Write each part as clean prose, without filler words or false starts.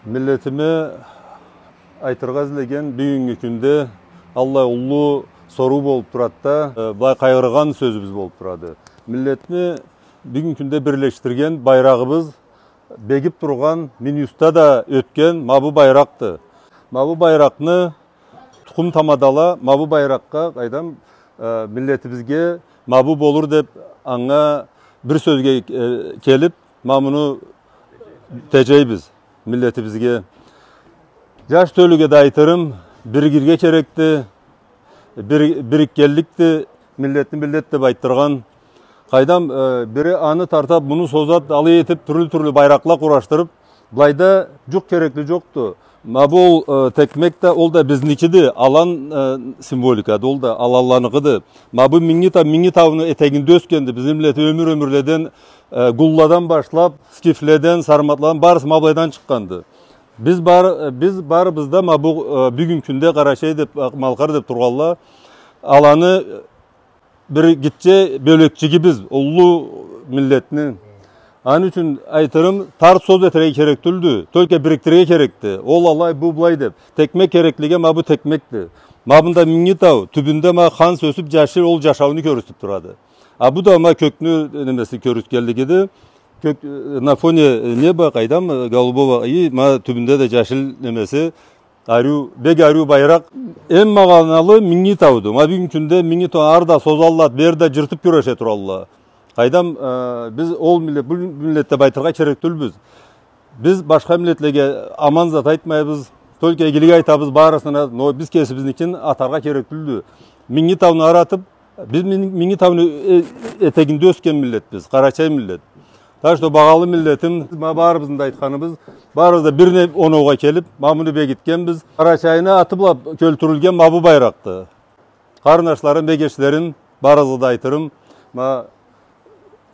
Milletime aytırga izlеген бүгүнкү күндө Алла улуу соруу болуп турат да, бай кайгырган сөзүбүз болуп турады. Миллетни бүгүнкү күндө бирлештирген байрагыбыз бегип турган Минюста да өткөн мабу байракты. Мабу байракны тукум тамадала, мабу байракка кайдам миллетибизге мабу болур деп аңа бир сөзгө келип, мамуну тежейбиз milletibizge. Жаш төлüge de aytırım, birgirge kerekti, birikkellikti, millet de bayttırgan. Kaydam biri anı tartap, bunu sozat, alı etip, türlü bayrakla kuraştırıp, bulayda çok kerekli joktu. Mabul tekmek de ol da biznikidi, alan simbolikadı, ol da alallanıqıdı. Mabu mingi tavını eteginde öskendi, bizim milleti ömürleden gulladan başlap, skifleden, sarmatladan, barısı mablaydan çıkkandı. Biz barımızda mabu bugün günde Karaşay dep, Malkar dep turgalla, alanı bir gitçe bölekçi biz, ulu milletinin. Anı üçün aytırım, tar söz eterege kerektüldü, tölke biriktirege kerekti. Ol alay bu bulay dep, tekmek kereklige mabu tekmekti. Mabında mingi tav, tübünde ma kan sösüp jaşır ol jaşavını körüstüp turadı. Bu da ama köknü nemesi körüstkelligidi. На фоне неба кайдам голубого и ма түбүндө да жашыл немеси бег арю байрак эң маганалы миңи тауду. Ма бүгүнкү күндө миңи тау арда созаллат, берде жыртып көрөшө туралла. Кайдам биз ол бул миллетте байтырга керектүүлбүз. Биз башка миллетлерге аман зат айтмайбыз, только ийгилик айтабыз баарысына, но биз кесибиздикин атарга керектүүлдү. Миңи тауну аратып, биз миңи тауну этегинде өскөн миллетпиз, Карачай миллет. Так что бағалы миллетим, барыбыздың да айтқаныбыз, барыбыз да біріне онуға келіп, мамуны бегіткенбіз. Карачайына атыплап көлтүрүлген мабу байрақты. Қарынашларын, бегешлерин барыбызды да айтырым.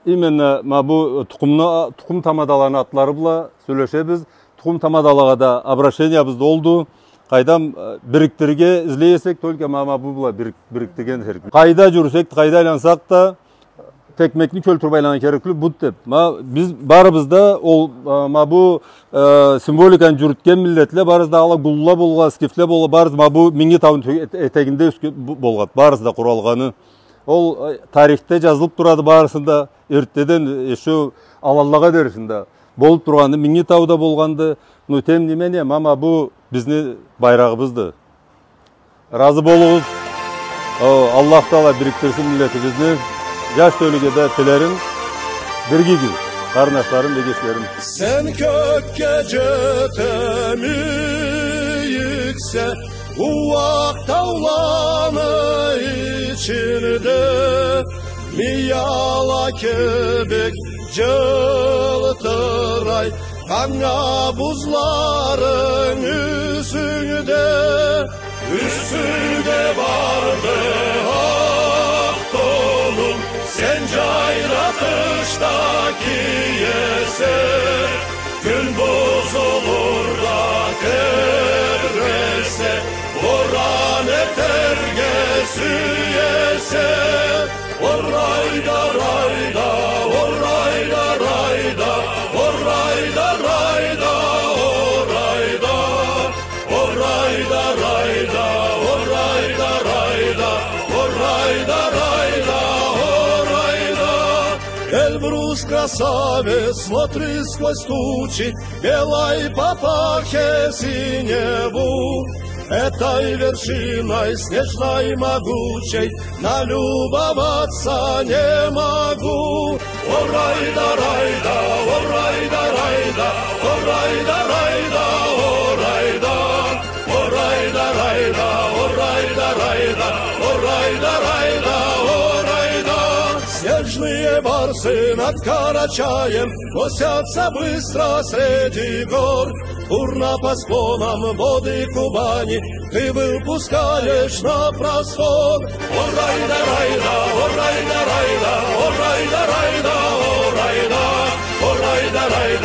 Именно мабу тұқым тамадаланы атлары бұла сөйлешебіз. Тұқым тамадалаға да обращениябызды олду. Қайдам біріктірге izleyesek, только мабу бұла біріктірген серік. Қайда жүрсек, қайда айлансақ да, tekmekni kültür baylana kerekli bu dep. Biz barыбызda ol bu simbolikan jürtken milletle barыбызda ala gulla bolga, skifle bolga, barыбыз bu mingi tavın eteginde bolgat, barыбызda kuralgаны. Ol tarihte жазылып турады barысында, erteden şu alallaga derisinde bolup turgandı, mingi tavda bolgandı. No tem nimene, bu bizni bayrağımızdı. Razı boluguz. Allah Taala biriktirsin milletimizni. Yaş tölüge de tilerim, birgi gün, karnaşlarım ve geçlerim. Sen kökke cetemi yükse, uvak tavlanı içinde, miyala kebek cıltıray, kanga buzların üstünde vardı sen cayratıştaki yeser, gün bozulur da kebrese, oran etergesi yeser, orayda rayda, orayda rayda, orayda rayda, orayda, orayda rayda, orayda rayda, orayda rayda. Эльбрус красавец, смотри сквозь тучи, белой папахе синеву. Этой вершиной снежной могучей налюбоваться не могу. О райда, райда, о райда, райда, о райда, райда, о райда, о райда, райда, о райда, райда, о райда, райда, о райда. Снежные барсы над Карачаем носятся быстро среди гор. Бурно по склонам воды Кубани ты выпускаешь на простор. О райда, райда, о райда, райда, о райда, райда, о райда, о райда, райда.